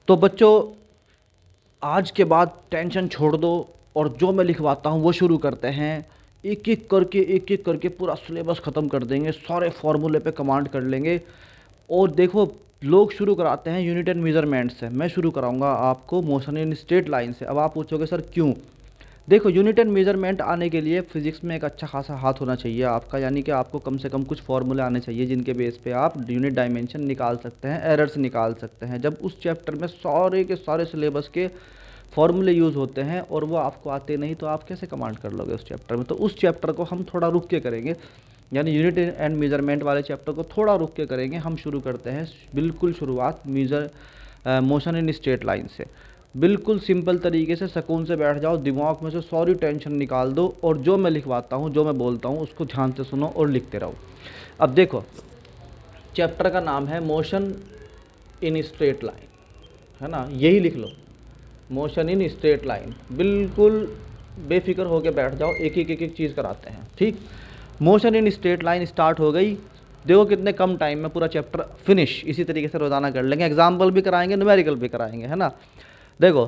तो बच्चों, आज के बाद टेंशन छोड़ दो और जो मैं लिखवाता हूँ वो शुरू करते हैं। एक एक करके पूरा सिलेबस ख़त्म कर देंगे, सारे फॉर्मूले पे कमांड कर लेंगे। और देखो, लोग शुरू कराते हैं यूनिट एंड मेजरमेंट से, मैं शुरू कराऊंगा आपको मोशन इन स्ट्रेट लाइन से। अब आप पूछोगे सर क्यों? देखो, यूनिट एंड मेजरमेंट आने के लिए फिजिक्स में एक अच्छा खासा हाथ होना चाहिए आपका, यानी कि आपको कम से कम कुछ फॉर्मूले आने चाहिए जिनके बेस पे आप यूनिट डायमेंशन निकाल सकते हैं, एरर्स निकाल सकते हैं। जब उस चैप्टर में सारे के सारे सिलेबस के फॉर्मूले यूज़ होते हैं और वो आपको आते नहीं, तो आप कैसे कमांड कर लोगे उस चैप्टर में? तो उस चैप्टर को हम थोड़ा रुक के करेंगे, यानी यूनिट एंड मेजरमेंट वाले चैप्टर को थोड़ा रुक के करेंगे। हम शुरू करते हैं बिल्कुल शुरुआत मोशन इन स्ट्रेट लाइन से। बिल्कुल सिंपल तरीके से सुकून से बैठ जाओ, दिमाग में से सारी टेंशन निकाल दो और जो मैं लिखवाता हूँ, जो मैं बोलता हूँ, उसको ध्यान से सुनो और लिखते रहो। अब देखो, चैप्टर का नाम है मोशन इन स्ट्रेट लाइन, है ना? यही लिख लो, मोशन इन स्ट्रेट लाइन। बिल्कुल बेफिक्र होके बैठ जाओ, एक एक चीज़ कराते हैं, ठीक? Motion in straight line start हो गई। देखो कितने कम टाइम में पूरा चैप्टर फिनिश। इसी तरीके से रोज़ाना कर लेंगे, एग्जाम्पल भी कराएंगे, न्यूमेरिकल भी कराएंगे, है ना? देखो,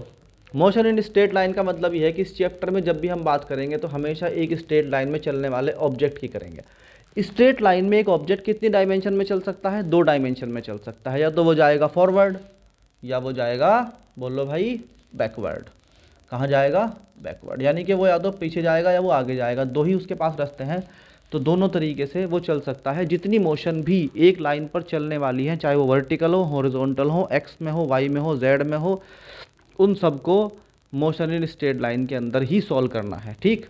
मोशन इन स्ट्रेट लाइन का मतलब ये है कि इस चैप्टर में जब भी हम बात करेंगे तो हमेशा एक स्ट्रेट लाइन में चलने वाले ऑब्जेक्ट की करेंगे। स्ट्रेट लाइन में एक ऑब्जेक्ट कितनी डायमेंशन में चल सकता है? 2 डायमेंशन में चल सकता है। या तो वो जाएगा फॉरवर्ड या वो जाएगा, बोलो भाई, बैकवर्ड। कहाँ जाएगा? बैकवर्ड। यानी कि वो या तो पीछे जाएगा या वो आगे जाएगा, दो ही उसके पास रास्ते हैं। तो दोनों तरीके से वो चल सकता है। जितनी मोशन भी एक लाइन पर चलने वाली है, चाहे वो वर्टिकल हो, हॉरिजॉन्टल हो, एक्स में हो, वाई में हो, जेड में हो, उन सबको मोशन इन स्ट्रेट लाइन के अंदर ही सॉल्व करना है, ठीक?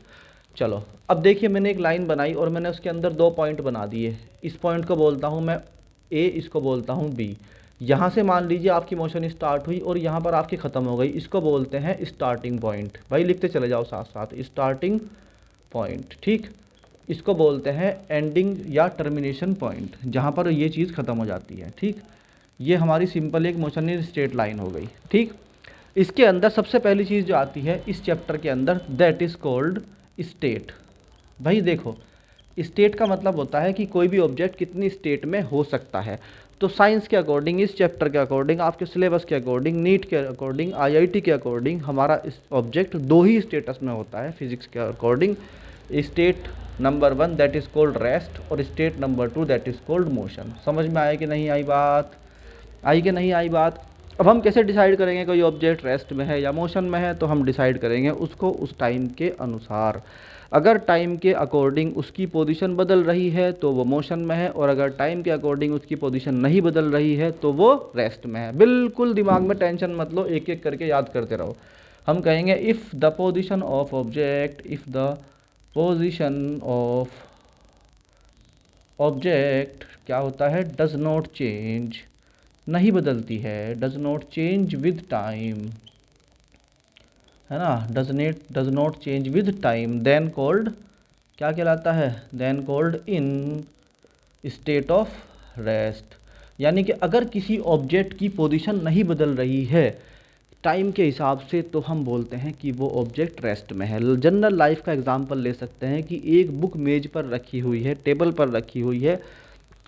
चलो, अब देखिए, मैंने एक लाइन बनाई और मैंने उसके अंदर 2 पॉइंट बना दिए। इस पॉइंट को बोलता हूँ मैं ए, इसको बोलता हूँ बी। यहाँ से मान लीजिए आपकी मोशन स्टार्ट हुई और यहाँ पर आपकी ख़त्म हो गई, इसको बोलते हैं स्टार्टिंग पॉइंट। भाई लिखते चले जाओ साथ साथ, स्टार्टिंग पॉइंट, ठीक? इसको बोलते हैं एंडिंग या टर्मिनेशन पॉइंट, जहाँ पर ये चीज़ ख़त्म हो जाती है, ठीक? ये हमारी सिंपल एक मोशन इन स्ट्रेट लाइन हो गई, ठीक? इसके अंदर सबसे पहली चीज़ जो आती है इस चैप्टर के अंदर, दैट इज़ कॉल्ड स्टेट। भाई देखो, स्टेट का मतलब होता है कि कोई भी ऑब्जेक्ट कितनी स्टेट में हो सकता है। तो साइंस के अकॉर्डिंग, इस चैप्टर के अकॉर्डिंग, आपके सिलेबस के अकॉर्डिंग, नीट के अकॉर्डिंग, आईआईटी के अकॉर्डिंग, हमारा इस ऑब्जेक्ट 2 ही स्टेटस में होता है फिजिक्स के अकॉर्डिंग। State number 1 that is called rest और state number 2 that is called motion. समझ में आया कि नहीं आई बात? आई कि नहीं आई बात? अब हम कैसे डिसाइड करेंगे कोई ऑब्जेक्ट रेस्ट में है या मोशन में है? तो हम डिसाइड करेंगे उसको उस टाइम के अनुसार। अगर टाइम के अकॉर्डिंग उसकी पोजीशन बदल रही है तो वो मोशन में है, और अगर टाइम के अकॉर्डिंग उसकी पोजीशन नहीं बदल रही है तो वो रेस्ट में है। बिल्कुल दिमाग में टेंशन मत लो, एक एक करके याद करते रहो। हम कहेंगे if the position of object, if the position of object क्या होता है? डज नॉट चेंज, नहीं बदलती है, does not change with time, है ना? Does not change with time, then called क्या कहलाता है? Then called in state of rest. यानी कि अगर किसी ऑब्जेक्ट की पोजीशन नहीं बदल रही है टाइम के हिसाब से, तो हम बोलते हैं कि वो ऑब्जेक्ट रेस्ट में है। जनरल लाइफ का एग्जांपल ले सकते हैं कि एक बुक मेज पर रखी हुई है, टेबल पर रखी हुई है,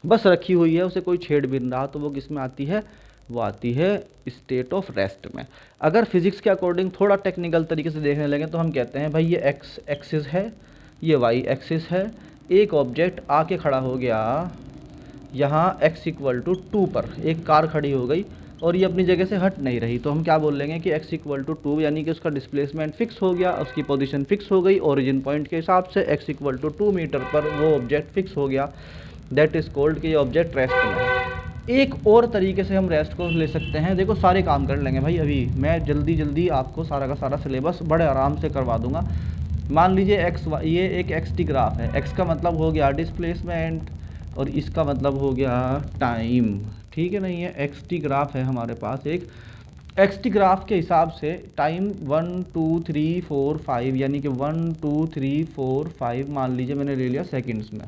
बस रखी हुई है, उसे कोई छेड़ भी नहीं रहा, तो वो किस में आती है? वो आती है स्टेट ऑफ रेस्ट में। अगर फिजिक्स के अकॉर्डिंग थोड़ा टेक्निकल तरीके से देखने लगे तो हम कहते हैं भाई ये एक्स एक्सिस है, ये वाई एक्सिस है। एक ऑब्जेक्ट आके खड़ा हो गया यहाँ x इक्वल टू 2 पर, एक कार खड़ी हो गई और ये अपनी जगह से हट नहीं रही, तो हम क्या बोल लेंगे कि x इक्वल टू 2, यानी कि उसका डिस्प्लेसमेंट फिक्स हो गया, उसकी पोजीशन फिक्स हो गई, ओरिजिन पॉइंट के हिसाब से x इक्वल टू 2 मीटर पर वो ऑब्जेक्ट फिक्स हो गया। दैट इज़ कॉल्ड कि ये ऑब्जेक्ट रेस्ट में है। एक और तरीके से हम रेस्ट को ले सकते हैं। देखो, सारे काम कर लेंगे भाई, अभी मैं जल्दी जल्दी आपको सारा का सारा सिलेबस बड़े आराम से करवा दूंगा। मान लीजिए एक्स, ये एक एक्स टी ग्राफ है। एक्स का मतलब हो गया डिस्प्लेसमेंट और इसका मतलब हो गया टाइम, ठीक है? नहीं, है एक्स टी ग्राफ है हमारे पास। एक एक्स टी ग्राफ के हिसाब से टाइम 1 2 3 4 5, यानी कि 1 2 3 4 5 मान लीजिए मैंने ले लिया सेकंड्स में,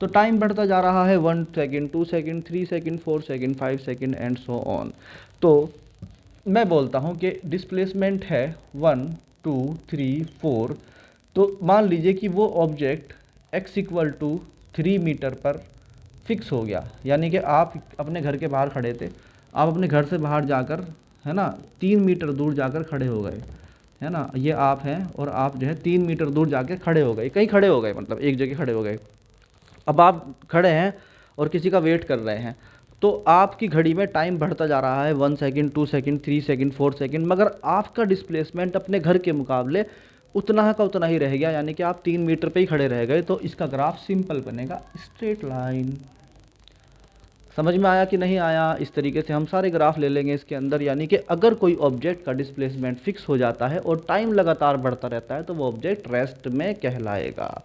तो टाइम बढ़ता जा रहा है 1 second, 2 second, 3 second, 4 second, 5 second and so on. तो मैं बोलता हूँ कि डिस्प्लेसमेंट है 1 2 3 4, तो मान लीजिए कि वो object x equal to 3 metre पर फिक्स हो गया। यानी कि आप अपने घर के बाहर खड़े थे, आप अपने घर से बाहर जाकर है ना, 3 मीटर दूर जाकर खड़े हो गए, है ना, ये आप हैं और आप जो है 3 मीटर दूर जाके खड़े हो गए, कहीं खड़े हो गए, मतलब एक जगह खड़े हो गए। अब आप खड़े हैं और किसी का वेट कर रहे हैं, तो आपकी घड़ी में टाइम बढ़ता जा रहा है, 1 सेकंड, 2 सेकंड, 3 सेकंड, 4 सेकंड, मगर आपका डिस्प्लेसमेंट अपने घर के मुकाबले उतना का उतना ही रह गया, यानी कि आप 3 मीटर पे ही खड़े रह गए। तो इसका ग्राफ सिंपल बनेगा, स्ट्रेट लाइन। समझ में आया कि नहीं आया? इस तरीके से हम सारे ग्राफ ले लेंगे इसके अंदर, यानी कि अगर कोई ऑब्जेक्ट का डिस्प्लेसमेंट फिक्स हो जाता है और टाइम लगातार बढ़ता रहता है तो वो ऑब्जेक्ट रेस्ट में कहलाएगा।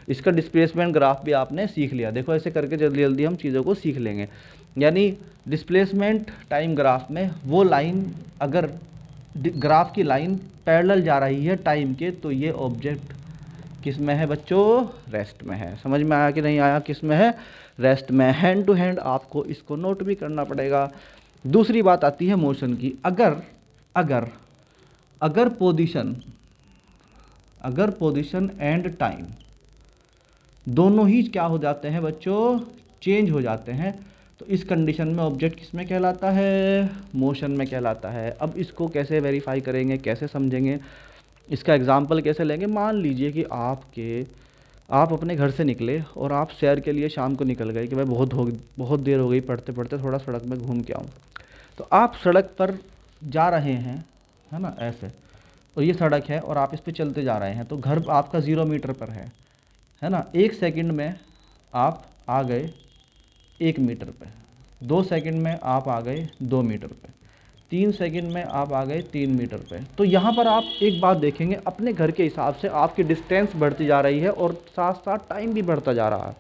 इसका डिस्प्लेसमेंट ग्राफ भी आपने सीख लिया। देखो ऐसे करके जल्दी जल्दी हम चीज़ों को सीख लेंगे। यानी डिस्प्लेसमेंट टाइम ग्राफ में वो लाइन, अगर ग्राफ की लाइन पैरेलल जा रही है टाइम के, तो ये ऑब्जेक्ट किस में है बच्चों? रेस्ट में है। समझ में आया कि नहीं आया? किस में है? रेस्ट में। हैंड टू हैंड आपको इसको नोट भी करना पड़ेगा। दूसरी बात आती है मोशन की। अगर अगर अगर पोजीशन एंड टाइम दोनों ही क्या हो जाते हैं बच्चों? चेंज हो जाते हैं, तो इस कंडीशन में ऑब्जेक्ट किस में कहलाता है? मोशन में कहलाता है। अब इसको कैसे वेरीफाई करेंगे, कैसे समझेंगे, इसका एग्जाम्पल कैसे लेंगे? मान लीजिए कि आप अपने घर से निकले और आप सैर के लिए शाम को निकल गए कि भाई बहुत देर हो गई पढ़ते पढ़ते, थोड़ा सड़क में घूम के आऊँ। तो आप सड़क पर जा रहे हैं, है ना, ऐसे, और ये सड़क है और आप इस पे चलते जा रहे हैं, तो घर आपका 0 मीटर पर है ना। 1 सेकंड में आप आ गए 1 मीटर पे, 2 सेकंड में आप आ गए 2 मीटर पे, 3 सेकंड में आप आ गए 3 मीटर पे। तो यहाँ पर आप एक बात देखेंगे, अपने घर के हिसाब से आपकी डिस्टेंस बढ़ती जा रही है और साथ साथ टाइम भी बढ़ता जा रहा है,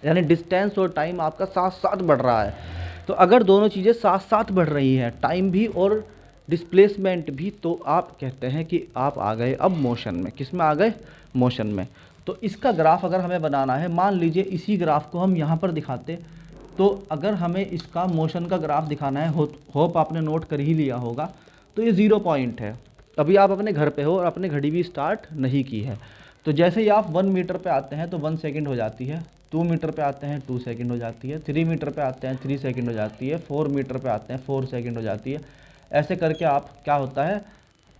यानी डिस्टेंस और टाइम आपका साथ साथ बढ़ रहा है। तो अगर दोनों चीज़ें साथ साथ बढ़ रही हैं, टाइम भी और डिस्प्लेसमेंट भी, तो आप कहते हैं कि आप आ गए अब मोशन में। किस में आ गए? मोशन में। तो इसका ग्राफ अगर हमें बनाना है, मान लीजिए इसी ग्राफ को हम यहाँ पर दिखाते, तो अगर हमें इसका मोशन का ग्राफ दिखाना है, होप आपने नोट कर ही लिया होगा, तो ये 0 पॉइंट है। अभी आप अपने घर पे हो और अपने घड़ी भी स्टार्ट नहीं की है। तो जैसे ही आप 1 मीटर पे आते हैं तो 1 सेकंड हो जाती है, 2 मीटर पे आते हैं 2 सेकंड हो जाती है, 3 मीटर पे आते हैं 3 सेकंड हो जाती है, 4 मीटर पे आते हैं 4 सेकंड हो जाती है। ऐसे करके आप क्या होता है,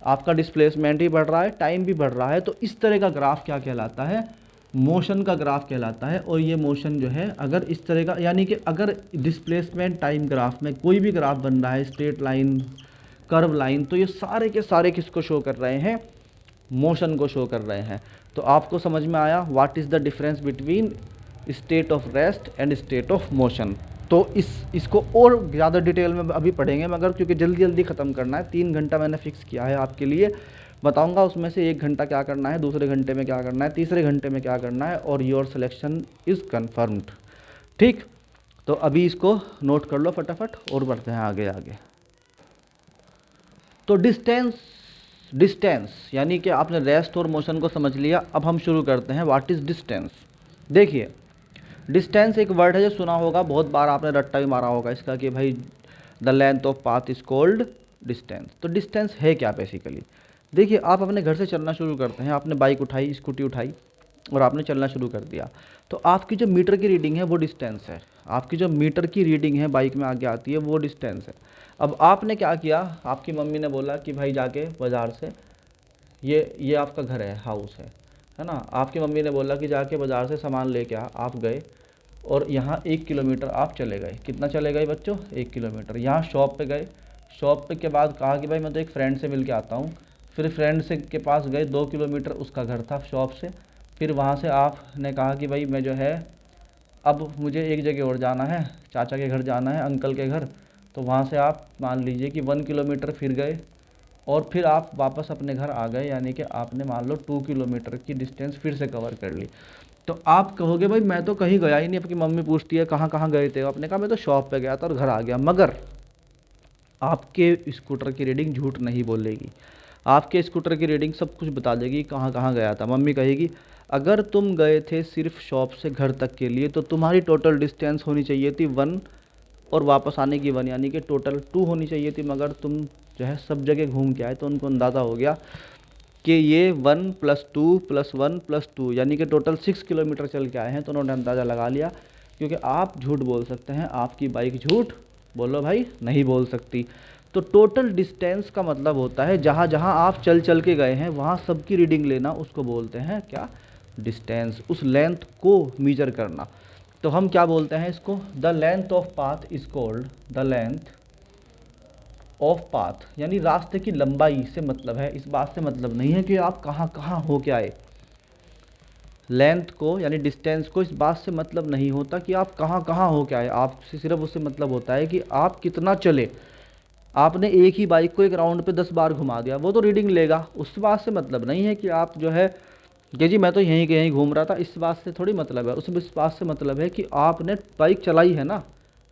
आपका डिस्प्लेसमेंट भी बढ़ रहा है, टाइम भी बढ़ रहा है। तो इस तरह का ग्राफ क्या कहलाता है? मोशन का ग्राफ कहलाता है। और ये मोशन जो है, अगर इस तरह का, यानी कि अगर डिस्प्लेसमेंट टाइम ग्राफ में कोई भी ग्राफ बन रहा है, स्ट्रेट लाइन, कर्व लाइन, तो ये सारे के सारे किसको शो कर रहे हैं? मोशन को शो कर रहे हैं। तो आपको समझ में आया what is the difference between state of rest and state of motion. तो इसको और ज़्यादा डिटेल में अभी पढ़ेंगे, मगर क्योंकि जल्दी जल्दी ख़त्म करना है, 3 घंटा मैंने फ़िक्स किया है आपके लिए। बताऊंगा उसमें से 1 घंटा क्या करना है, दूसरे घंटे में क्या करना है, तीसरे घंटे में क्या करना है, और योर सिलेक्शन इज़ कन्फर्म्ड। ठीक, तो अभी इसको नोट कर लो फटाफट और बढ़ते हैं आगे आगे। तो डिस्टेंस यानी कि आपने रेस्ट और मोशन को समझ लिया। अब हम शुरू करते हैं, व्हाट इज़ डिस्टेंस। देखिए, डिस्टेंस एक वर्ड है जो सुना होगा, बहुत बार आपने रट्टा भी मारा होगा इसका कि भाई the length of path is called distance. तो डिस्टेंस है क्या बेसिकली? देखिए, आप अपने घर से चलना शुरू करते हैं, आपने बाइक उठाई, स्कूटी उठाई और आपने चलना शुरू कर दिया, तो आपकी जो मीटर की रीडिंग है वो डिस्टेंस है। आपकी जो मीटर की रीडिंग है बाइक में आगे आती है वो डिस्टेंस है। अब आपने क्या किया, आपकी मम्मी ने बोला कि भाई जाके बाज़ार से, ये आपका घर है, हाउस है ना, आपकी मम्मी ने बोला कि जाके बाज़ार से सामान लेके आ। आप गए और यहाँ 1 किलोमीटर आप चले गए। कितना चले गए बच्चों? 1 किलोमीटर। यहाँ शॉप पे गए, शॉप पे के बाद कहा कि भाई मैं तो एक फ्रेंड से मिल के आता हूँ। फिर फ्रेंड से के पास गए, 2 किलोमीटर उसका घर था शॉप से। फिर वहाँ से आपने कहा कि भाई मैं जो है अब मुझे एक जगह और जाना है, चाचा के घर जाना है, अंकल के घर। तो वहाँ से आप मान लीजिए कि 1 किलोमीटर फिर गए और फिर आप वापस अपने घर आ गए, यानी कि आपने मान लो 2 किलोमीटर की डिस्टेंस फिर से कवर कर ली। तो आप कहोगे भाई मैं तो कहीं गया ही नहीं। आपकी मम्मी पूछती है कहाँ कहाँ गए थे, आपने कहा मैं तो शॉप पे गया था और घर आ गया। मगर आपके स्कूटर की रीडिंग झूठ नहीं बोलेगी, आपके स्कूटर की रीडिंग सब कुछ बता देगी कहाँ कहाँ गया था। मम्मी कहेगी अगर तुम गए थे सिर्फ शॉप से घर तक के लिए तो तुम्हारी टोटल डिस्टेंस होनी चाहिए थी 1 और वापस आने की 1, यानी कि टोटल 2 होनी चाहिए थी। मगर तुम जो है सब जगह घूम के आए, तो उनको अंदाज़ा हो गया कि ये 1 + 2 + 1 + 2 यानी कि टोटल 6 किलोमीटर चल के आए हैं। तो उन्होंने अंदाज़ा लगा लिया, क्योंकि आप झूठ बोल सकते हैं, आपकी बाइक झूठ बोलो भाई, नहीं बोल सकती। तो टोटल डिस्टेंस का मतलब होता है जहाँ जहाँ आप चल चल के गए हैं वहाँ सबकी रीडिंग लेना, उसको बोलते हैं क्या, डिस्टेंस। उस लेंथ को मीजर करना। तो हम क्या बोलते हैं इसको, the length of path is called, the length of path, यानी रास्ते की लंबाई से मतलब है, इस बात से मतलब नहीं है कि आप कहाँ कहाँ हो के आए। लेंथ को यानी डिस्टेंस को इस बात से मतलब नहीं होता कि आप कहाँ कहाँ हो के आए, आपसे सिर्फ उससे मतलब होता है कि आप कितना चले। आपने एक ही बाइक को एक राउंड पे 10 बार घुमा दिया, वो तो रीडिंग लेगा, उस बात से मतलब नहीं है कि आप जो है कि जी मैं तो यहीं के यहीं घूम रहा था, इस बात से थोड़ी मतलब है। उस बात से मतलब है कि आपने बाइक चलाई है ना,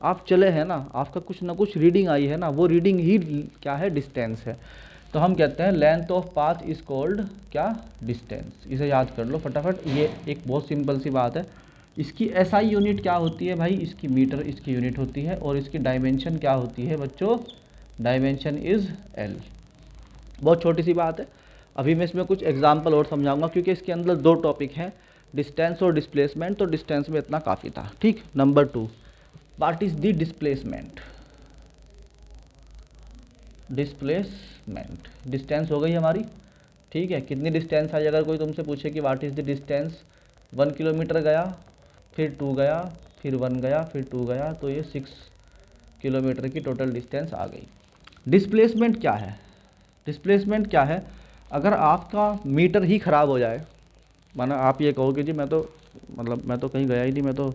आप चले हैं ना, आपका कुछ ना कुछ रीडिंग आई है ना, वो रीडिंग ही क्या है, डिस्टेंस है। तो हम कहते हैं length of path is called क्या, डिस्टेंस। इसे याद कर लो फटाफट, ये एक बहुत सिंपल सी बात है। इसकी एसआई यूनिट क्या होती है भाई, इसकी मीटर इसकी यूनिट होती है, और इसकी डायमेंशन क्या होती है बच्चों, डायमेंशन इज़ एल। बहुत छोटी सी बात है। अभी मैं इसमें कुछ एग्जाम्पल और समझाऊंगा क्योंकि इसके अंदर दो टॉपिक हैं, डिस्टेंस और डिस्प्लेसमेंट, तो डिस्टेंस में इतना काफ़ी था। ठीक, number 2, what is the displacement. Displacement, distance हो गई हमारी, ठीक है, कितनी डिस्टेंस आई। अगर कोई तुमसे पूछे कि what is the distance, 1 kilometre गया, फिर 2 गया, फिर 1 गया, फिर 2 गया, तो ये 6 किलोमीटर की टोटल डिस्टेंस आ गई। डिस्प्लेसमेंट क्या है, डिस्प्लेसमेंट क्या है, अगर आपका मीटर ही ख़राब हो जाए, माना आप ये कहो कि जी मैं तो मतलब मैं तो कहीं गया ही नहीं, मैं तो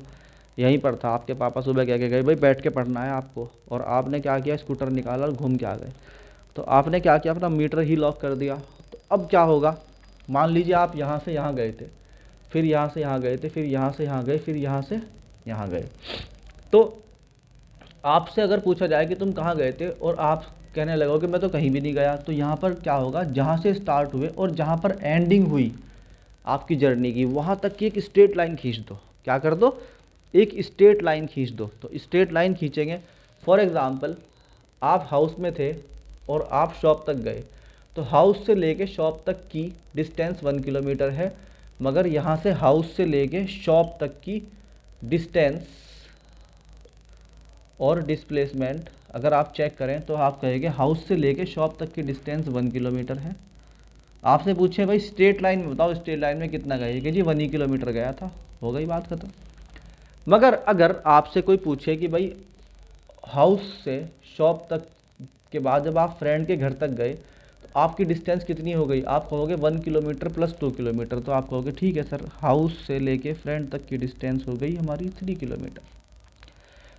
यहीं पर था, आपके पापा सुबह कह के गए भाई बैठ के पढ़ना है आपको, और आपने क्या किया, स्कूटर निकाला और घूम के आ गए, तो आपने क्या किया, अपना मीटर ही लॉक कर दिया। तो अब क्या होगा, मान लीजिए आप यहाँ से यहाँ गए थे, फिर यहाँ से यहाँ गए थे, फिर यहाँ से यहाँ गए, फिर यहाँ से यहाँ गए, तो आपसे अगर पूछा जाए कि तुम कहाँ गए थे और आप कहने लगोगे मैं तो कहीं भी नहीं गया, तो यहाँ पर क्या होगा, जहाँ से स्टार्ट हुए और जहाँ पर एंडिंग हुई आपकी जर्नी की, वहाँ तक की एक स्ट्रेट लाइन खींच दो। क्या कर दो, एक स्ट्रेट लाइन खींच दो। तो स्ट्रेट लाइन खींचेंगे, फॉर एग्ज़ाम्पल आप हाउस में थे और आप शॉप तक गए, तो हाउस से लेके शॉप तक की डिस्टेंस 1 किलोमीटर है, मगर यहाँ से हाउस से लेके शॉप तक की डिस्टेंस और डिस्प्लेसमेंट अगर आप चेक करें तो आप कहेंगे हाउस से लेके शॉप तक की डिस्टेंस 1 किलोमीटर है। आपसे पूछे भाई स्ट्रेट लाइन में बताओ, स्ट्रेट लाइन में कितना गए, कि जी 1 ही किलोमीटर गया था, हो गई बात खत्म। मगर अगर आपसे कोई पूछे कि भाई हाउस से शॉप तक के बाद जब आप फ्रेंड के घर तक गए तो आपकी डिस्टेंस कितनी हो गई, आप कहोगे 1 किलोमीटर प्लस 2 किलोमीटर, तो आप कहोगे ठीक है सर, हाउस से लेके फ्रेंड तक की डिस्टेंस हो गई हमारी 3 किलोमीटर।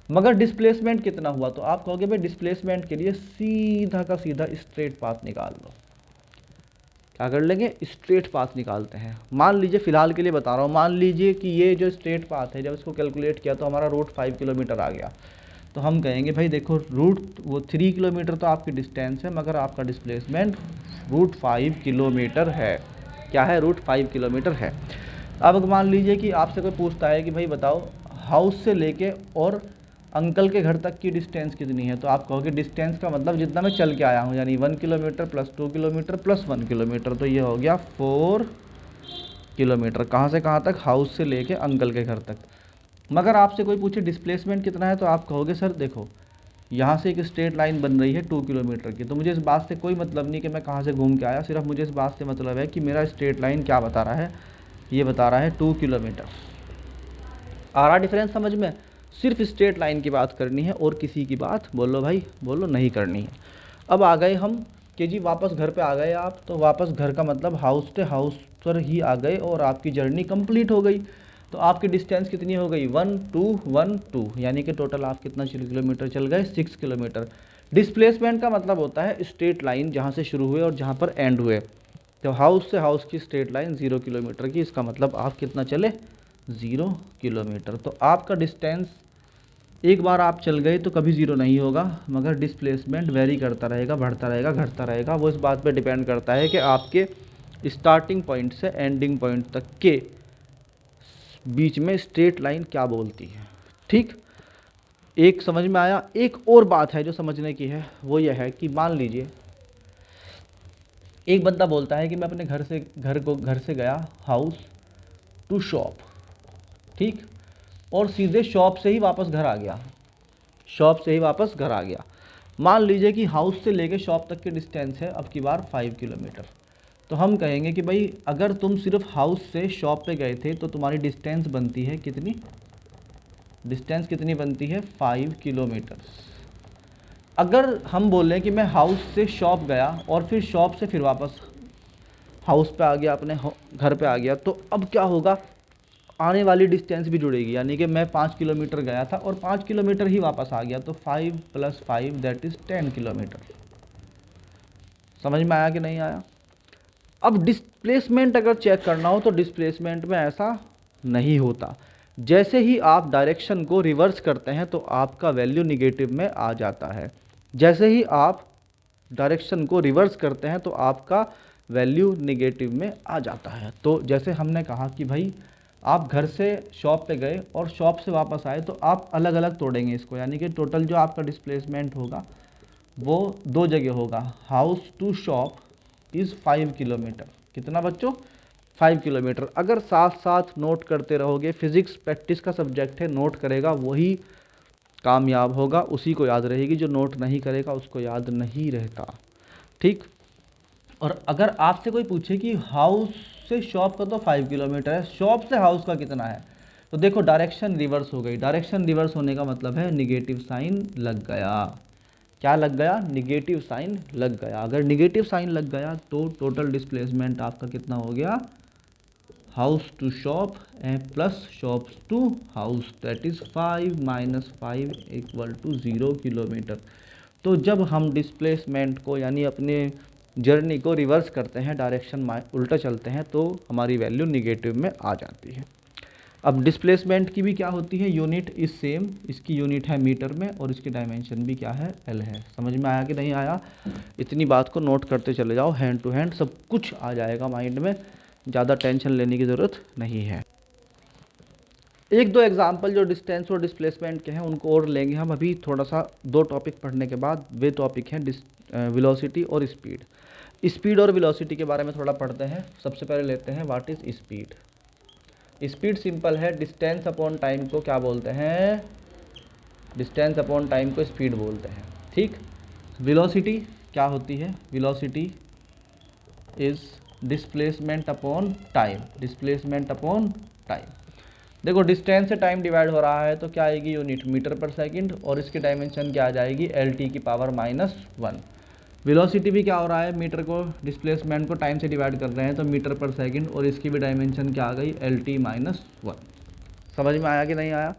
मगर डिस्प्लेसमेंट कितना हुआ, तो आप कहोगे भाई डिस्प्लेसमेंट के लिए सीधा का सीधा स्ट्रेट पाथ निकाल लो। क्या कर लेंगे, स्ट्रेट पाथ निकालते हैं। मान लीजिए फिलहाल के लिए बता रहा हूँ, मान लीजिए कि ये जो स्ट्रेट पाथ है जब इसको कैलकुलेट किया तो हमारा रूट 5 किलोमीटर आ गया, तो हम कहेंगे भाई देखो रूट वो 3 किलोमीटर तो आपकी डिस्टेंस है, मगर आपका डिस्प्लेसमेंट रूट 5 किलोमीटर है। क्या है, रूट 5 किलोमीटर है। अब मान लीजिए कि आपसे कोई पूछता है कि भाई बताओ हाउस से लेके और अंकल के घर तक की डिस्टेंस कितनी है, तो आप कहोगे डिस्टेंस का मतलब जितना मैं चल के आया हूँ, यानी 1 kilometre plus 2 kilometre plus 1 kilometre, तो ये हो गया 4 किलोमीटर। कहाँ से कहाँ तक, हाउस से लेके अंकल के घर तक। मगर आपसे कोई पूछे डिस्प्लेसमेंट कितना है, तो आप कहोगे सर देखो यहाँ से एक स्ट्रेट लाइन बन रही है 2 किलोमीटर की, तो मुझे इस बात से कोई मतलब नहीं कि मैं कहाँ से घूम के आया, सिर्फ मुझे इस बात से मतलब है कि मेरा स्ट्रेट लाइन क्या बता रहा है, ये बता रहा है 2 किलोमीटर। आ रहा डिफरेंस समझ में, सिर्फ स्ट्रेट लाइन की बात करनी है और किसी की बात बोलो भाई बोलो नहीं करनी है। अब आ गए हम कि जी वापस घर पे आ गए आप, तो वापस घर का मतलब हाउस से हाउस पर ही आ गए और आपकी जर्नी कंप्लीट हो गई। तो आपकी डिस्टेंस कितनी हो गई, 1 2 1 2, यानी कि टोटल आप कितना किलोमीटर चल गए, 6 किलोमीटर। डिस्प्लेसमेंट का मतलब होता है स्ट्रेट लाइन जहाँ से शुरू हुए और जहाँ पर एंड हुए। तो हाउस से हाउस की स्ट्रेट लाइन 0 किलोमीटर की, इसका मतलब आप कितना चले, 0 किलोमीटर। तो आपका डिस्टेंस एक बार आप चल गए तो कभी ज़ीरो नहीं होगा, मगर डिस्प्लेसमेंट वेरी करता रहेगा, बढ़ता रहेगा, घटता रहेगा। वो इस बात पे डिपेंड करता है कि आपके स्टार्टिंग पॉइंट से एंडिंग पॉइंट तक के बीच में स्ट्रेट लाइन क्या बोलती है। ठीक, एक समझ में आया। एक और बात है जो समझने की है, वो यह है कि मान लीजिए एक बंदा बोलता है कि मैं अपने घर से गया हाउस टू शॉप, ठीक, और सीधे शॉप से ही वापस घर आ गया। शॉप से ही वापस घर आ गया। मान लीजिए कि हाउस से लेके शॉप तक की डिस्टेंस है अब की बार 5 किलोमीटर। तो हम कहेंगे कि भाई अगर तुम सिर्फ हाउस से शॉप पे गए थे तो तुम्हारी डिस्टेंस बनती है कितनी, डिस्टेंस कितनी बनती है 5 किलोमीटर। अगर हम बोलें कि मैं हाउस से शॉप गया और फिर शॉप से फिर वापस हाउस पे आ गया, अपने घर पे आ गया, तो अब क्या होगा, आने वाली डिस्टेंस भी जुड़ेगी। यानी कि मैं 5 किलोमीटर गया था और 5 किलोमीटर ही वापस आ गया, तो 5 + 5 दैट इज़ 10 किलोमीटर। समझ में आया कि नहीं आया? अब डिस्प्लेसमेंट अगर चेक करना हो तो डिस्प्लेसमेंट में ऐसा नहीं होता। जैसे ही आप डायरेक्शन को रिवर्स करते हैं तो आपका वैल्यू निगेटिव में आ जाता है। जैसे ही आप डायरेक्शन को रिवर्स करते हैं तो आपका वैल्यू निगेटिव में आ जाता है। तो जैसे हमने कहा कि भाई आप घर से शॉप पे गए और शॉप से वापस आए, तो आप अलग अलग तोड़ेंगे इसको, यानी कि टोटल जो आपका डिस्प्लेसमेंट होगा वो 2 जगह होगा। House to shop is 5 kilometre. कितना बच्चों? 5 किलोमीटर। अगर साथ साथ नोट करते रहोगे, फिज़िक्स प्रैक्टिस का सब्जेक्ट है, नोट करेगा वही कामयाब होगा, उसी को याद रहेगी, जो नोट नहीं करेगा उसको याद नहीं रहता। ठीक। और अगर आपसे कोई पूछे कि हाउस से शॉप का तो 5 किलोमीटर है, शॉप से हाउस का कितना है, तो देखो डायरेक्शन रिवर्स हो गई। डायरेक्शन रिवर्स होने का मतलब है निगेटिव साइन लग गया। क्या लग गया? निगेटिव साइन लग गया। अगर निगेटिव साइन लग गया तो टोटल डिस्प्लेसमेंट आपका कितना हो गया, house to shop plus shop to house, that is 5 - 5 = 0 kilometre. तो जब हम डिस्प्लेसमेंट को यानी अपने जर्नी को रिवर्स करते हैं, डायरेक्शन उल्टा चलते हैं, तो हमारी वैल्यू निगेटिव में आ जाती है। अब डिस्प्लेसमेंट की भी क्या होती है, यूनिट इज सेम। इसकी यूनिट है मीटर में और इसकी डायमेंशन भी क्या है, एल है। समझ में आया कि नहीं आया? इतनी बात को नोट करते चले जाओ, हैंड टू हैंड सब कुछ आ जाएगा माइंड में, ज़्यादा टेंशन लेने की ज़रूरत नहीं है। एक दो एग्जाम्पल जो डिस्टेंस और डिस्प्लेसमेंट के हैं उनको और लेंगे हम अभी, थोड़ा सा 2 टॉपिक पढ़ने के बाद। वे टॉपिक हैं वेलोसिटी और स्पीड। स्पीड और वेलोसिटी के बारे में थोड़ा पढ़ते हैं। सबसे पहले लेते हैं what is speed. Speed simple है, डिस्टेंस अपॉन टाइम को क्या बोलते हैं, डिस्टेंस अपॉन टाइम को स्पीड बोलते हैं। ठीक। वेलोसिटी क्या होती है, velocity is displacement upon time, displacement upon time. देखो डिस्टेंस से टाइम डिवाइड हो रहा है तो क्या आएगी यूनिट, मीटर पर सेकंड, और इसकी डायमेंशन क्या आ जाएगी, LT⁻⁻1। वेलोसिटी भी क्या हो रहा है, मीटर को डिस्प्लेसमेंट को टाइम से डिवाइड कर रहे हैं तो मीटर पर सेकंड, और इसकी भी डायमेंशन क्या आ गई, LT-1। समझ में आया कि नहीं आया?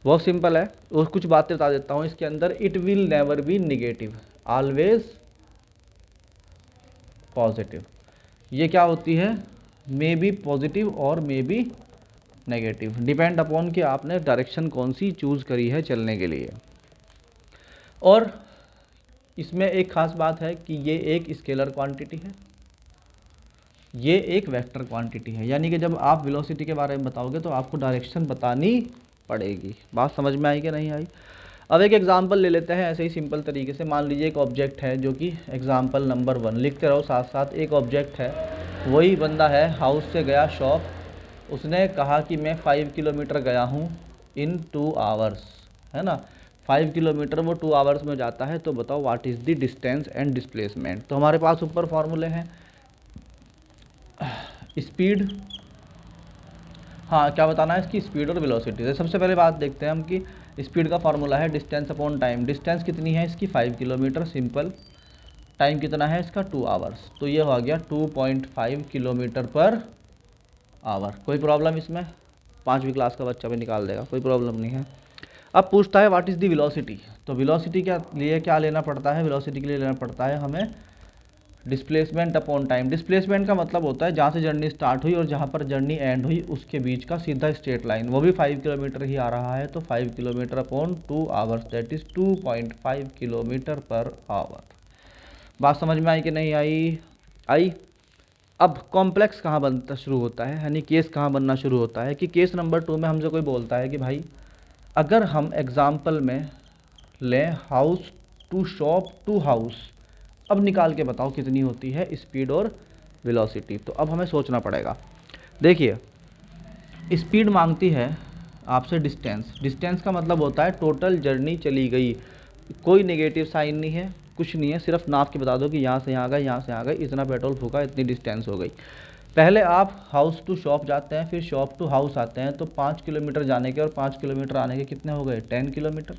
बहुत सिंपल है। और कुछ बातें बता देता हूँ इसके अंदर। It will never be negative, always positive. ये क्या होती है, मे बी पॉजिटिव और may be negative, depend upon कि आपने डायरेक्शन कौन सी चूज़ करी है चलने के लिए। और इसमें एक ख़ास बात है कि ये एक स्केलर क्वांटिटी है, ये एक वेक्टर क्वांटिटी है। यानी कि जब आप वेलोसिटी के बारे में बताओगे तो आपको डायरेक्शन बतानी पड़ेगी। बात समझ में आई कि नहीं आई? अब एक एग्जांपल ले लेते हैं ऐसे ही सिंपल तरीके से। मान लीजिए एक ऑब्जेक्ट है, जो कि एग्जांपल नंबर 1 लिखते रहो साथ साथ। एक ऑब्जेक्ट है, वही बंदा है, हाउस से गया शॉप, उसने कहा कि मैं 5 किलोमीटर गया हूँ इन 2 आवर्स, है ना। 5 किलोमीटर वो 2 आवर्स में जाता है, तो बताओ what is the distance and displacement. तो हमारे पास ऊपर फॉर्मूले हैं, स्पीड, हाँ क्या बताना है इसकी, स्पीड और वेलोसिटी से। सबसे पहले बात देखते हैं हम कि स्पीड का फार्मूला है डिस्टेंस अपॉन टाइम। डिस्टेंस कितनी है इसकी, 5 किलोमीटर, सिंपल। टाइम कितना है इसका, 2 आवर्स, तो ये हो गया 2.5 किलोमीटर पर आवर। कोई प्रॉब्लम इसमें, 5वीं क्लास का बच्चा भी निकाल देगा, कोई प्रॉब्लम नहीं है। अब पूछता है व्हाट इज़ दी वेलोसिटी। तो वेलोसिटी क्या लिए क्या लेना पड़ता है, वेलोसिटी के लिए लेना पड़ता है हमें डिस्प्लेसमेंट अपॉन टाइम। डिस्प्लेसमेंट का मतलब होता है जहाँ से जर्नी स्टार्ट हुई और जहाँ पर जर्नी एंड हुई उसके बीच का सीधा स्ट्रेट लाइन, वो भी 5 किलोमीटर ही आ रहा है, तो 5 kilometre upon 2 hours, that is 2.5 kilometre per hour. बात समझ में आई कि नहीं आई? आई। अब कॉम्प्लेक्स कहाँ बनता शुरू होता है, यानी केस कहाँ बनना शुरू होता है कि केस नंबर 2 में हमसे कोई बोलता है कि भाई अगर हम एग्जाम्पल में लें house to shop to house, अब निकाल के बताओ कितनी होती है स्पीड और वेलोसिटी। तो अब हमें सोचना पड़ेगा। देखिए स्पीड मांगती है आपसे डिस्टेंस का मतलब होता है टोटल जर्नी चली गई। कोई नेगेटिव साइन नहीं है, कुछ नहीं है, सिर्फ नाप के बता दो कि यहाँ से यहाँ गए, यहाँ से यहाँ गए, इतना पेट्रोल फूका, इतनी डिस्टेंस हो गई। पहले आप हाउस टू शॉप जाते हैं, फिर शॉप टू हाउस आते हैं, तो 5 किलोमीटर जाने के और 5 किलोमीटर आने के कितने हो गए? 10 किलोमीटर।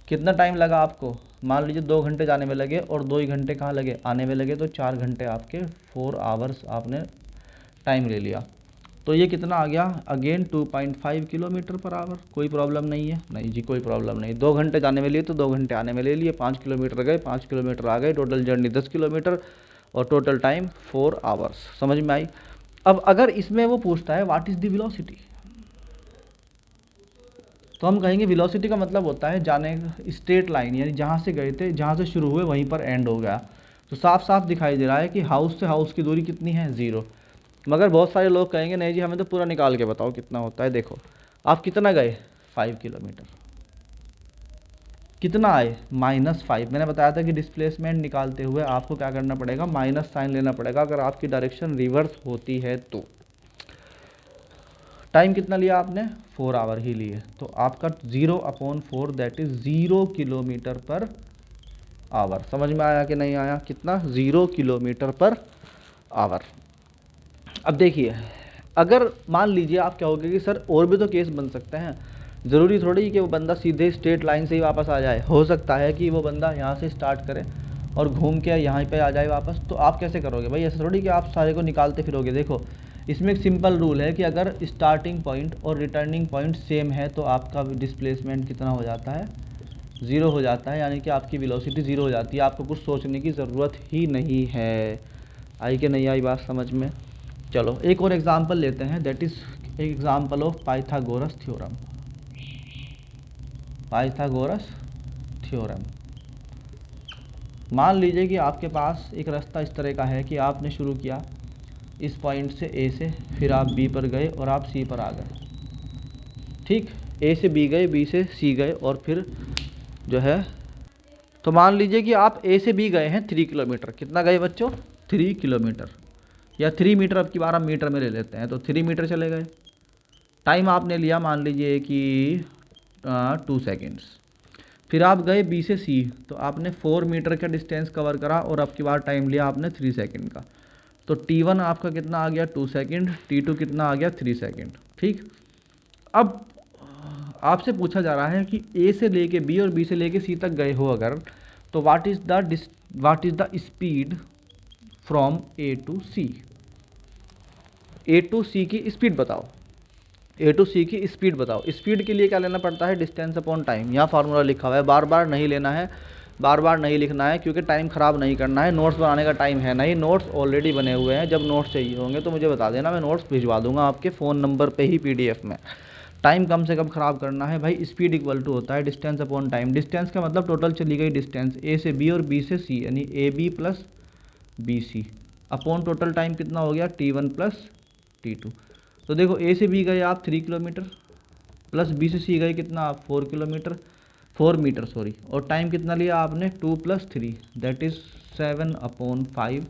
कितना टाइम लगा आपको? मान लीजिए 2 घंटे जाने में लगे और 2 ही घंटे कहाँ लगे? आने में लगे, तो 4 घंटे आपके 4 आवर्स आपने टाइम ले लिया। तो ये कितना आ गया? Again 2.5 kilometre per hour. कोई प्रॉब्लम नहीं है? नहीं जी, कोई प्रॉब्लम नहीं। 2 घंटे जाने में लिए तो 2 घंटे आने में ले लिए, 5 किलोमीटर गए, 5 किलोमीटर आ गए, टोटल जर्नी 10 किलोमीटर और टोटल टाइम 4 आवर्स। समझ में आई? अब अगर इसमें वो पूछता है व्हाट इज़ द वेलोसिटी, तो हम कहेंगे वेलोसिटी का मतलब होता है जाने स्ट्रेट लाइन, यानी जहाँ से गए थे, जहाँ से शुरू हुए वहीं पर एंड हो गया। तो साफ साफ दिखाई दे रहा है कि हाउस से हाउस की दूरी कितनी है? 0। मगर बहुत सारे लोग कहेंगे नहीं जी हमें तो पूरा निकाल के बताओ कितना होता है। देखो आप कितना गए? 5 किलोमीटर। कितना आए? -5। मैंने बताया था कि डिस्प्लेसमेंट निकालते हुए आपको क्या करना पड़ेगा? माइनस साइन लेना पड़ेगा अगर आपकी डायरेक्शन रिवर्स होती है तो। टाइम कितना लिया आपने? 4 आवर ही लिए। तो आपका 0/4 that is 0 kilometre per hour. समझ में आया कि नहीं आया? कितना? 0 किलोमीटर पर आवर। अब देखिए, अगर मान लीजिए आप कहोगे कि सर और भी तो केस बन सकते हैं, ज़रूरी थोड़ी कि वो बंदा सीधे स्ट्रेट लाइन से ही वापस आ जाए। हो सकता है कि वो बंदा यहाँ से स्टार्ट करे और घूम के यहाँ पे आ जाए वापस। तो आप कैसे करोगे भाई? ऐसे थोड़ी कि आप सारे को निकालते फिरोगे। देखो इसमें एक सिंपल रूल है कि अगर स्टार्टिंग पॉइंट और रिटर्निंग पॉइंट सेम है तो आपका डिस्प्लेसमेंट कितना हो जाता है? 0 हो जाता है, यानी कि आपकी वेलोसिटी 0 हो जाती है। आपको कुछ सोचने की ज़रूरत ही नहीं है। आई कि नहीं आई बात समझ में? चलो एक और एग्जांपल लेते हैं, that is example of Pythagoras theorem. Pythagoras theorem. मान लीजिए कि आपके पास एक रास्ता इस तरह का है कि आपने शुरू किया इस पॉइंट से A से, फिर आप B पर गए और आप C पर आ गए। ठीक, A से B गए, B से C गए और फिर जो है, तो मान लीजिए कि आप A से B गए हैं 3 किलोमीटर। कितना गए बच्चों? 3 किलोमीटर, या 3 मीटर, अब की बार हम मीटर में ले लेते हैं, तो 3 मीटर चले गए। टाइम आपने लिया मान लीजिए कि 2 सेकेंड्स। फिर आप गए B से C, तो आपने 4 मीटर का डिस्टेंस कवर करा और अब की बार टाइम लिया आपने 3 सेकेंड का। तो T1 आपका कितना आ गया? 2 सेकेंड। T2 कितना आ गया? 3 सेकेंड। ठीक, अब आपसे पूछा जा रहा है कि A से लेके B और B से लेके C तक गए हो अगर, तो what is the speed from A to C। A to C की स्पीड बताओ। A टू C की स्पीड बताओ। स्पीड के लिए क्या लेना पड़ता है? Distance upon time. यहाँ फार्मूला लिखा हुआ है, बार बार नहीं लेना है, बार बार नहीं लिखना है, क्योंकि टाइम ख़राब नहीं करना है। नोट्स बनाने का टाइम है नहीं, नोट्स ऑलरेडी बने हुए हैं। जब नोट्स चाहिए होंगे तो मुझे बता देना, मैं नोट्स भिजवा दूंगा आपके फ़ोन नंबर पे ही PDF में। टाइम कम से कम ख़राब करना है भाई। स्पीड इक्वल टू होता है डिस्टेंस अपॉन टाइम। डिस्टेंस का मतलब टोटल चली गई डिस्टेंस A से B और B से C, यानी AB plus BC upon total time कितना हो गया? T1 plus T2। तो देखो A से B गए आप 3 किलोमीटर, प्लस B से C गए कितना आप? 4 मीटर सॉरी, और टाइम कितना लिया आपने? 2 + 3 दैट इज़ 7/5।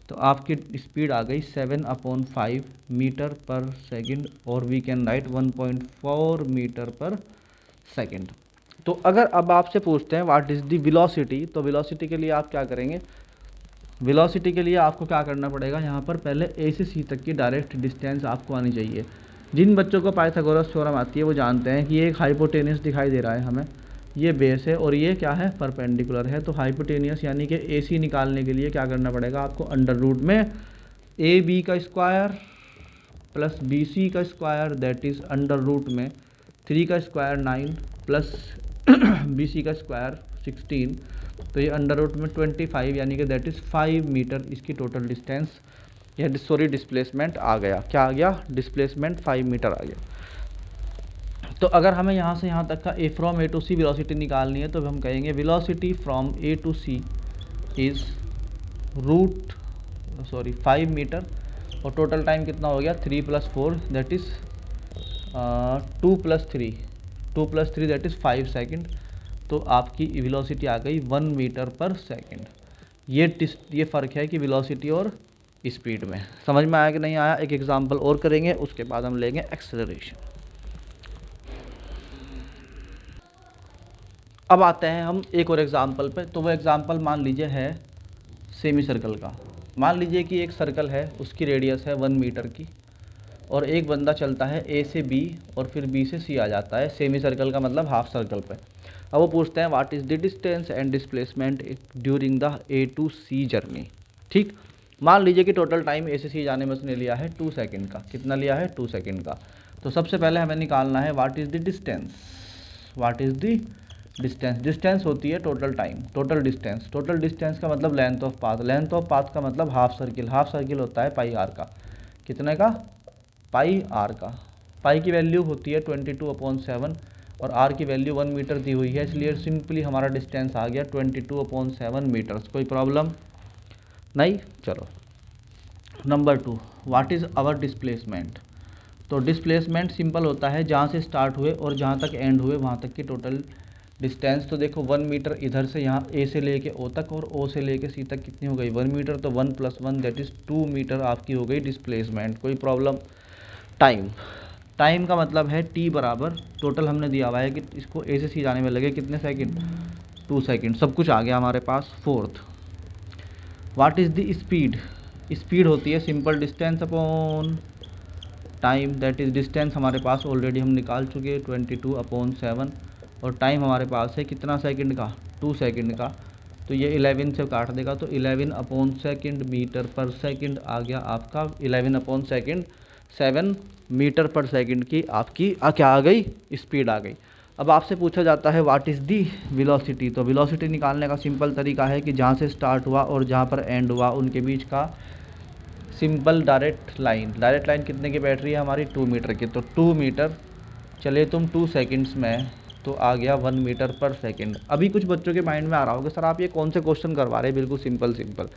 तो आपकी स्पीड आ गई 7/5 मीटर पर सेकंड, और वी कैन राइट 1.4 मीटर पर सेकंड। तो अगर अब आपसे पूछते हैं व्हाट इज़ द वेलोसिटी, तो वेलोसिटी के लिए आप क्या करेंगे? वेलोसिटी के लिए आपको क्या करना पड़ेगा? यहाँ पर पहले A से C तक की डायरेक्ट डिस्टेंस आपको आनी चाहिए। जिन बच्चों को पाइथागोरस थ्योरम आती है वो जानते हैं कि ये एक हाइपोटेनियस दिखाई दे रहा है हमें, ये बेस है और ये क्या है? परपेंडिकुलर है। तो हाइपोटेनियस यानी कि AC निकालने के लिए क्या करना पड़ेगा आपको? अंडर रूट में AB का स्क्वायर प्लस BC का square that is under root में 3 का स्क्वायर 9 प्लस BC का स्क्वायर 16, तो ये अंडर रूट में 25, यानी कि दैट इज़ 5 मीटर इसकी टोटल डिस्टेंस, यह सॉरी डिस्प्लेसमेंट आ गया। क्या आ गया? डिस्प्लेसमेंट 5 मीटर आ गया। तो अगर हमें यहाँ से यहाँ तक का from A to C velocity निकालनी है, तो हम कहेंगे velocity from A to C is 5 metre, और टोटल टाइम कितना हो गया? 3 + 4 that is 2 + 3 that is 5 second. तो आपकी वेलोसिटी आ गई 1 मीटर पर सेकेंड। ये फ़र्क है कि वेलोसिटी और स्पीड में। समझ में आया कि नहीं आया? एक एग्जांपल और करेंगे, उसके बाद हम लेंगे एक्सेलरेशन। अब आते हैं हम एक और एग्जाम्पल पे। तो वो एग्जाम्पल मान लीजिए है सेमी सर्कल का। मान लीजिए कि एक सर्कल है, उसकी रेडियस है 1 मीटर की, और एक बंदा चलता है ए से बी और फिर बी से सी आ जाता है, सेमी सर्कल का मतलब हाफ सर्कल पे। अब वो पूछते हैं what is the distance and displacement during the A to C journey. ठीक, मान लीजिए कि टोटल टाइम ए से सी जाने में उसने लिया है 2 सेकंड का। कितना लिया है? 2 सेकंड का। तो सबसे पहले हमें निकालना है what is the distance. What is the distance? Distance होती है total time, total distance. Total distance का मतलब length of path, length of path का मतलब हाफ सर्किल, हाफ सर्किल होता है पाई आर का। कितने का? पाई आर का। पाई की वैल्यू होती है 22/7 और आर की वैल्यू 1 मीटर दी हुई है, इसलिए सिंपली हमारा डिस्टेंस आ गया 22/7 मीटर्स। कोई प्रॉब्लम नहीं? चलो number 2, what is our displacement. तो डिस्प्लेसमेंट सिंपल होता है जहाँ से स्टार्ट हुए और जहाँ तक एंड हुए वहाँ तक की टोटल डिस्टेंस। तो देखो 1 मीटर इधर से यहाँ ए से लेके ओ तक और ओ से लेके सी तक कितनी हो गई? 1 मीटर। तो 1 + 1 दैट इज़ 2 मीटर आपकी हो गई डिस्प्लेसमेंट। कोई प्रॉब्लम? टाइम, टाइम का मतलब है टी बराबर, टोटल हमने दिया हुआ है कि इसको ए से सी जाने में लगे कितने सेकंड? 2 सेकंड। सब कुछ आ गया हमारे पास। Fourth, what is the speed. Speed होती है simple distance upon time, that is distance हमारे पास ऑलरेडी हम निकाल चुके 22/7 और टाइम हमारे पास है कितना सेकंड का? 2 सेकंड का। तो ये 11 से काट देगा तो 11/सेकंड मीटर पर सेकंड आ गया आपका। 11/सेकंड 7 मीटर पर सेकंड की आपकी क्या आ गई? स्पीड आ गई। अब आपसे पूछा जाता है व्हाट इज़ दी वेलोसिटी। तो वेलोसिटी निकालने का सिंपल तरीका है कि जहाँ से स्टार्ट हुआ और जहाँ पर एंड हुआ उनके बीच का simple direct line. Direct line कितने की बैठ रही है हमारी? 2 मीटर की। तो 2 मीटर चले तुम 2 सेकंड्स में तो आ गया 1 मीटर पर सेकंड। अभी कुछ बच्चों के माइंड में आ रहा होगा सर आप ये कौन से क्वेश्चन करवा रहे हैं? बिल्कुल सिंपल सिंपल।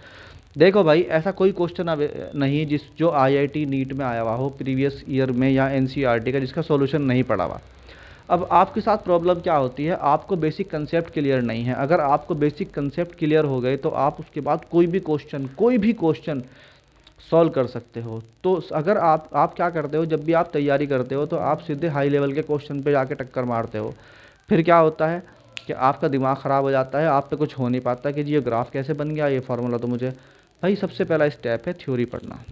देखो भाई, ऐसा कोई क्वेश्चन अब नहीं जो आईआईटी नीट में आया हुआ हो प्रीवियस ईयर में या एनसीईआरटी का, जिसका सॉल्यूशन नहीं पड़ा हुआ। अब आपके साथ प्रॉब्लम क्या होती है? आपको बेसिक कंसेप्ट क्लियर नहीं है। अगर आपको बेसिक कंसेप्ट क्लियर हो गए तो आप उसके बाद कोई भी क्वेश्चन सॉल्व कर सकते हो। तो अगर आप क्या करते हो, जब भी आप तैयारी करते हो तो आप सीधे हाई लेवल के क्वेश्चन पे जाके टक्कर मारते हो। फिर क्या होता है कि आपका दिमाग ख़राब हो जाता है, आप पे कुछ हो नहीं पाता कि जी ये ग्राफ कैसे बन गया, ये फार्मूला तो मुझे। भाई सबसे पहला स्टेप है थ्योरी पढ़ना,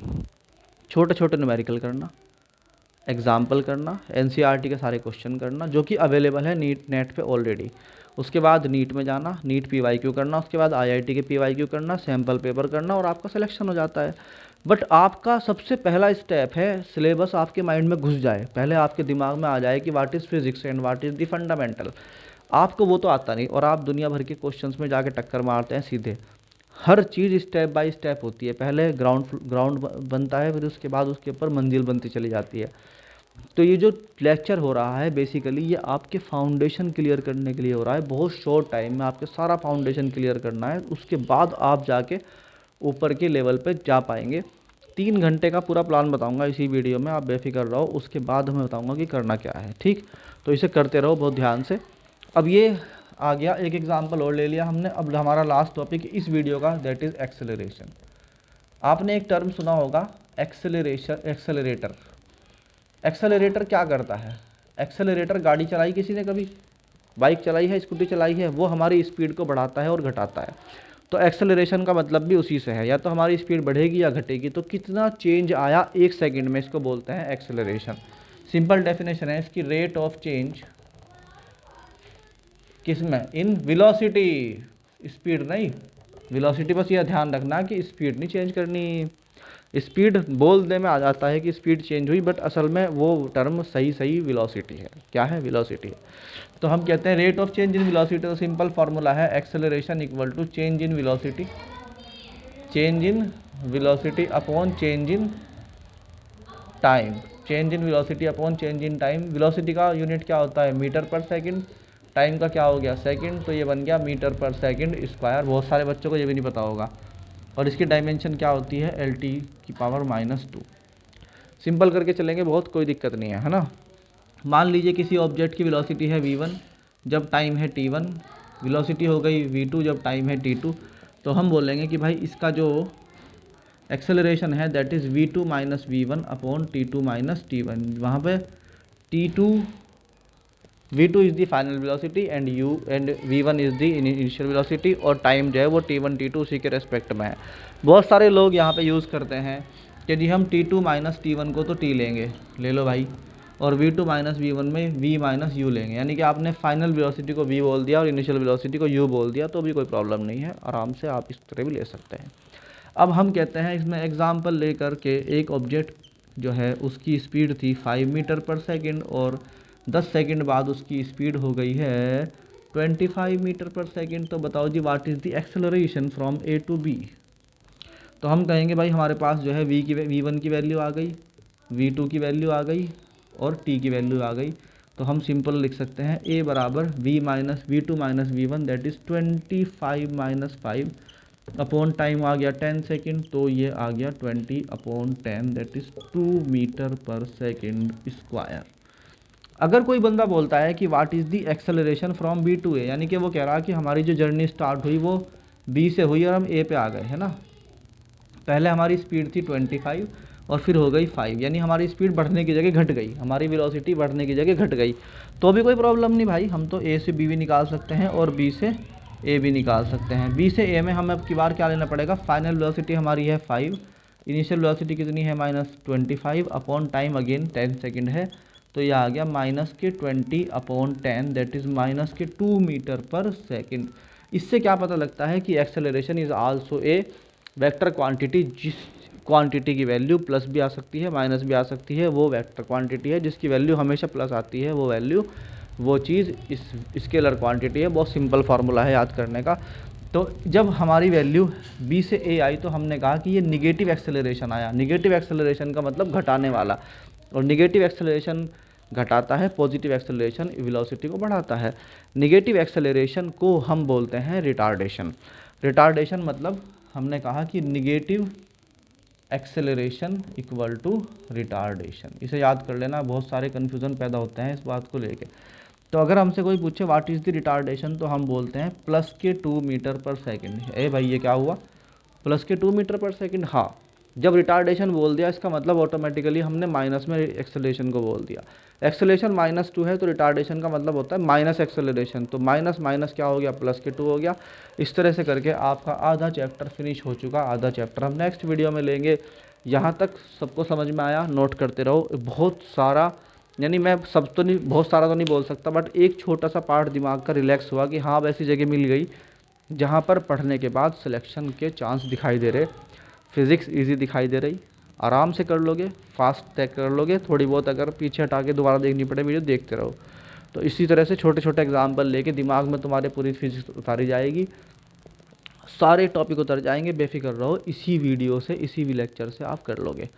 छोटे छोटे न्यूमेरिकल करना, एग्जाम्पल करना, एनसीईआरटी के सारे क्वेश्चन करना जो कि अवेलेबल है नेट पे ऑलरेडी। उसके बाद नीट में जाना, नीट पीवाईक्यू करना, उसके बाद आईआईटी के पीवाईक्यू करना, सैम्पल पेपर करना और आपका सिलेक्शन हो जाता है। बट आपका सबसे पहला स्टेप है सिलेबस आपके माइंड में घुस जाए, पहले आपके दिमाग में आ जाए कि what is physics and what is the fundamental. आपको वो तो आता नहीं और आप दुनिया भर के क्वेश्चंस में जाके टक्कर मारते हैं सीधे। हर चीज़ स्टेप बाय स्टेप होती है, पहले ग्राउंड बनता है, फिर उसके बाद उसके ऊपर मंजिल बनती चली जाती है। तो ये जो लेक्चर हो रहा है बेसिकली ये आपके फाउंडेशन क्लियर करने के लिए हो रहा है। बहुत शॉर्ट टाइम में आपके सारा फाउंडेशन क्लियर करना है, उसके बाद आप जाके ऊपर के लेवल पे जा पाएंगे। 3 घंटे का पूरा प्लान बताऊंगा इसी वीडियो में, आप बेफिक्र रहो। उसके बाद मैं बताऊंगा कि करना क्या है, ठीक। तो इसे करते रहो बहुत ध्यान से। अब ये आ गया, एक एग्जाम्पल और ले लिया हमने। अब हमारा लास्ट टॉपिक इस वीडियो का दैट इज़ एक्सेलरेशन। आपने एक टर्म सुना होगा एक्सेलरेटर। एक्सेलरेटर क्या करता है? एक्सेलरेटर गाड़ी चलाई किसी ने कभी? बाइक चलाई है, स्कूटी चलाई है, वो हमारी स्पीड को बढ़ाता है और घटाता है। तो एक्सेलरेशन का मतलब भी उसी से है, या तो हमारी स्पीड बढ़ेगी या घटेगी। तो कितना चेंज आया 1 सेकंड में, इसको बोलते हैं एक्सेलरेशन। सिंपल डेफिनेशन है इसकी, रेट ऑफ चेंज किसमें? इन वेलोसिटी, स्पीड नहीं, वेलोसिटी। बस ये ध्यान रखना कि स्पीड नहीं चेंज करनी। स्पीड बोलने में आ जाता है कि स्पीड चेंज हुई, बट असल में वो टर्म सही वेलोसिटी है। क्या है? वेलोसिटी है। तो हम कहते हैं rate of change in velocity. तो सिंपल फार्मूला है acceleration equal to change in velocity, change in velocity upon change in time, change in velocity upon change in time. Velocity का यूनिट क्या होता है? मीटर पर सेकंड। टाइम का क्या हो गया? सेकंड। तो ये बन गया मीटर पर सेकंड स्क्वायर। बहुत सारे बच्चों को ये भी नहीं पता होगा। और इसकी डायमेंशन क्या होती है? L⁻²। सिंपल करके चलेंगे, बहुत कोई दिक्कत नहीं है ना। मान लीजिए किसी ऑब्जेक्ट की वेलोसिटी है v1 जब टाइम है t1, वेलोसिटी हो गई v2 जब टाइम है t2। तो हम बोलेंगे कि भाई इसका जो एक्सेलरेशन है that is v2 - v1 upon t2 - t1। वहाँ पे t2 v2 is the final velocity and v1 is the initial velocity, और टाइम जो है वो t1 t2 उसी के रेस्पेक्ट में है। बहुत सारे लोग यहाँ पे यूज़ करते हैं कि जी हम t2 माइनस t1 को तो t लेंगे, ले लो भाई, और v2 माइनस v1 में v माइनस u लेंगे, यानी कि आपने फाइनल वेलोसिटी को v बोल दिया और इनिशियल वेलोसिटी को u बोल दिया, तो भी कोई प्रॉब्लम नहीं है, आराम से आप इस तरह भी ले सकते हैं। अब हम कहते हैं इसमें एग्जाम्पल लेकर के, एक ऑब्जेक्ट जो है उसकी स्पीड थी 5 मीटर पर सेकंड और 10 सेकंड बाद उसकी स्पीड हो गई है 25 मीटर पर सेकंड। तो बताओ जी what is the acceleration from a to b. तो हम कहेंगे भाई हमारे पास जो है v1 की वैल्यू आ गई, v2 की वैल्यू आ गई और t की वैल्यू आ गई। तो हम सिंपल लिख सकते हैं a बराबर v minus v2 minus v1 that is 25 minus 5 upon time आ गया 10 सेकेंड, तो ये आ गया 20 upon 10 that is 2 metre per second square. अगर कोई बंदा बोलता है कि what is the acceleration from b to a, यानी कि वो कह रहा है कि हमारी जो जर्नी स्टार्ट हुई वो बी से हुई और हम ए पे आ गए, है ना। पहले हमारी स्पीड थी 25 और फिर हो गई 5, यानी हमारी स्पीड बढ़ने की जगह घट गई, हमारी वेलोसिटी बढ़ने की जगह घट गई, तो भी कोई प्रॉब्लम नहीं भाई, हम तो ए से बी भी निकाल सकते हैं और बी से ए भी निकाल सकते हैं। बी से ए में हमें अब की बार क्या लेना पड़ेगा, फाइनल वेलोसिटी हमारी है 5, इनिशियल वेलोसिटी कितनी है -25 अपॉन टाइम अगेन 10 सेकेंड है, तो ये आ गया -20 upon 10 that is -2 metre per second. इससे क्या पता लगता है कि acceleration is also a vector quantity, जिस क्वांटिटी की वैल्यू प्लस भी आ सकती है माइनस भी आ सकती है, वो वेक्टर क्वांटिटी है। जिसकी वैल्यू हमेशा प्लस आती है वो वैल्यू, वो चीज़ इस स्केलर क्वांटिटी है। बहुत सिंपल फार्मूला है याद करने का। तो जब हमारी वैल्यू b से a आई तो हमने कहा कि ये निगेटिव एक्सेलरेशन आया। निगेटिव एक्सेलरेशन का मतलब घटाने वाला, और निगेटिव एक्सेलरेशन घटाता है, पॉजिटिव एक्सेलरेशन वेलोसिटी को बढ़ाता है। निगेटिव एक्सेलरेशन को हम बोलते हैं रिटार्डेशन। रिटार्डेशन मतलब हमने कहा कि negative acceleration equal to retardation. इसे याद कर लेना, बहुत सारे कन्फ्यूज़न पैदा होते हैं इस बात को लेके। तो अगर हमसे कोई पूछे व्हाट इज़ द रिटार्डेशन, तो हम बोलते हैं प्लस के 2 मीटर पर सेकेंड। ए भाई ये क्या हुआ, प्लस के 2 मीटर पर सेकेंड। हाँ, जब रिटार्डेशन बोल दिया इसका मतलब ऑटोमेटिकली हमने माइनस में एक्सेलरेशन को बोल दिया। एक्सेलरेशन -2 है तो रिटार्डेशन का मतलब होता है माइनस एक्सेलरेशन, तो माइनस माइनस क्या हो गया, प्लस के 2 हो गया। इस तरह से करके आपका आधा चैप्टर फिनिश हो चुका। आधा चैप्टर हम नेक्स्ट वीडियो में लेंगे। यहाँ तक सबको समझ में आया, नोट करते रहो। बहुत सारा, यानी मैं सब तो नहीं, बहुत सारा तो नहीं बोल सकता, बट एक छोटा सा पार्ट दिमाग का रिलैक्स हुआ कि हाँ अब ऐसी जगह मिल गई जहाँ पर पढ़ने के बाद सिलेक्शन के चांस दिखाई दे रहे। फिज़िक्स इजी दिखाई दे रही, आराम से कर लोगे, फास्ट तय कर लोगे। थोड़ी बहुत अगर पीछे हटा के दोबारा देखनी पड़े वीडियो, देखते रहो। तो इसी तरह से छोटे छोटे एग्जाम्पल लेके दिमाग में तुम्हारे पूरी फिजिक्स उतारी जाएगी, सारे टॉपिक उतर जाएंगे। बेफिक्र रहो, इसी वीडियो से, इसी भी लेक्चर से आप कर लोगे।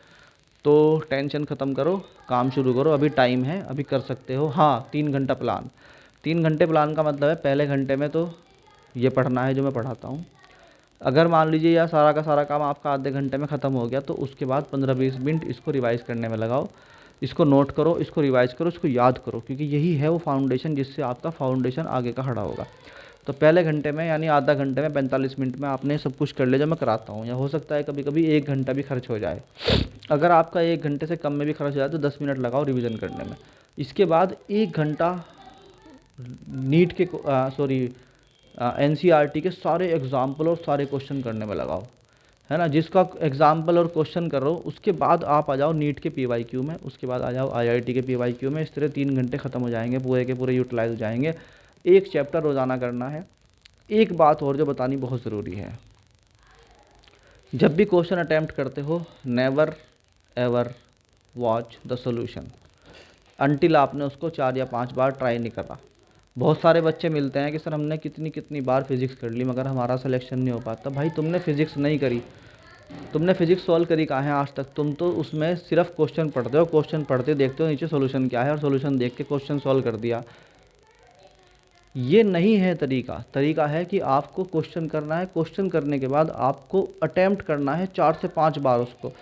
तो टेंशन ख़त्म करो, काम शुरू करो। अभी टाइम है, अभी कर सकते हो। हाँ, 3 घंटा प्लान। 3 घंटे प्लान का मतलब है पहले घंटे में तो ये पढ़ना है जो मैं पढ़ाता हूँ। अगर मान लीजिए यह सारा का सारा काम आपका आधे घंटे में ख़त्म हो गया, तो उसके बाद 15-20 मिनट इसको रिवाइज़ करने में लगाओ। इसको नोट करो, इसको रिवाइज़ करो, इसको याद करो, क्योंकि यही है वो फाउंडेशन जिससे आपका फाउंडेशन आगे का खड़ा होगा। तो पहले घंटे में, यानी आधा घंटे में 45 मिनट में आपने सब कुछ कर लिया जो मैं कराता हूँ, या हो सकता है कभी कभी 1 घंटा भी खर्च हो जाए। अगर आपका 1 घंटे से कम में भी खर्च हो जाए तो 10 मिनट लगाओ रिवीजन करने में। इसके बाद 1 घंटा नीट के एनसीईआरटी के सारे एग्जाम्पल और सारे क्वेश्चन करने में लगाओ, है ना। जिसका एग्जाम्पल और क्वेश्चन करो उसके बाद आप आ जाओ नीट के पीवाईक्यू में, उसके बाद आ जाओ आईआईटी के पीवाईक्यू में। इस तरह 3 घंटे ख़त्म हो जाएंगे, पूरे के पूरे यूटिलाइज हो जाएंगे। एक चैप्टर रोज़ाना करना है। एक बात और जो बतानी बहुत ज़रूरी है, जब भी क्वेश्चन अटैम्प्ट करते हो, never ever watch the solution until आपने उसको 4 या 5 बार ट्राई नहीं करा। बहुत सारे बच्चे मिलते हैं कि सर हमने कितनी बार फिजिक्स कर ली मगर हमारा सिलेक्शन नहीं हो पाता। भाई तुमने फिजिक्स नहीं करी, तुमने फिजिक्स सॉल्व करी कहाँ है आज तक? तुम तो उसमें सिर्फ क्वेश्चन पढ़ते हो, क्वेश्चन पढ़ते देखते हो नीचे सोल्यूशन क्या है और सोल्यूशन देख के क्वेश्चन सॉल्व कर दिया। ये नहीं है तरीका। तरीका है कि आपको क्वेश्चन करना है, क्वेश्चन करने के बाद आपको अटैम्प्ट करना है 4 से 5 बार उसको।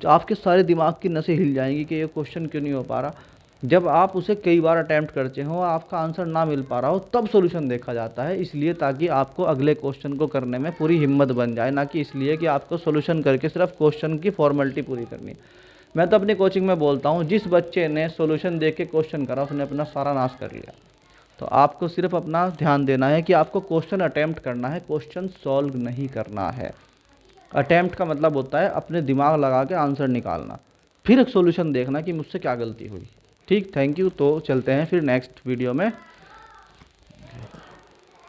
आपके सारे दिमाग की नसें हिल जाएंगी कि ये क्वेश्चन क्यों नहीं हो पा रहा। जब आप उसे कई बार अटैम्प्ट करते हो, आपका आंसर ना मिल पा रहा हो, तब सॉल्यूशन देखा जाता है। इसलिए ताकि आपको अगले क्वेश्चन को करने में पूरी हिम्मत बन जाए, ना कि इसलिए कि आपको सॉल्यूशन करके सिर्फ क्वेश्चन की फॉर्मेलिटी पूरी करनी है। मैं तो अपनी कोचिंग में बोलता हूँ, जिस बच्चे ने सॉल्यूशन देख के क्वेश्चन करा उसने अपना सारा नाश कर लिया। तो आपको सिर्फ अपना ध्यान देना है कि आपको क्वेश्चन अटेम्प्ट करना है, क्वेश्चन सॉल्व नहीं करना है। अटेम्प्ट का मतलब होता है अपने दिमाग लगा के आंसर निकालना, फिर एक सॉल्यूशन देखना कि मुझसे क्या गलती हुई। ठीक, थैंक यू। तो चलते हैं फिर नेक्स्ट वीडियो में।